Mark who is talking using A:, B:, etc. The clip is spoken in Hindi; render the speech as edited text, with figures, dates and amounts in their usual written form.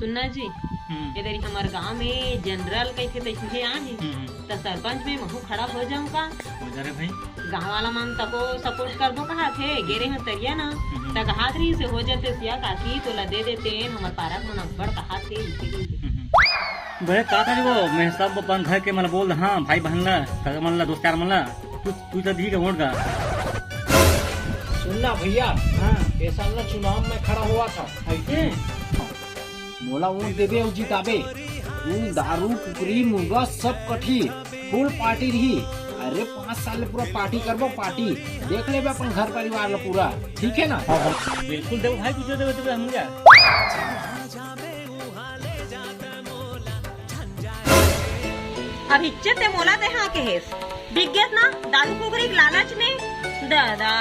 A: सुनना जी, इधर हमारे गांव में जनरल कैसे तैसे आए तो सरपंच में महू खड़ा हो जाऊं का?
B: भाई
A: गांव वाला मन तको सपोर्ट कर दो कहा थे गेरे हैं तरिया ना तक हाथ रही से हो जाते सिया काकी तो ला दे देते हमारे पारा को नंबर कहा थे इसीलिए
B: बड़े का था वो मैं सब अपन घर के मन बोल हाँ भाई बहन ला काका मन ला दोस्त यार मन ला तू तो दी का वोट का
C: सुनना भैया, ये साल ना चुनाव में खड़ा हुआ था ऐसे मोला वोट देवे और जिताबे। दारू कुकरी मुर्गा सब कठी फुल पार्टी रही। अरे 5 साल पूरा पार्टी करबो, पार्टी देख ले अपन घर परिवार ला पूरा, ठीक है ना?
B: बिल्कुल देव भाई कुछ देवे तो हम जा
A: अब इज्जत ते मोला ते हाँ के हेस बिगेस ना दारू कुकरी लालच ने दादा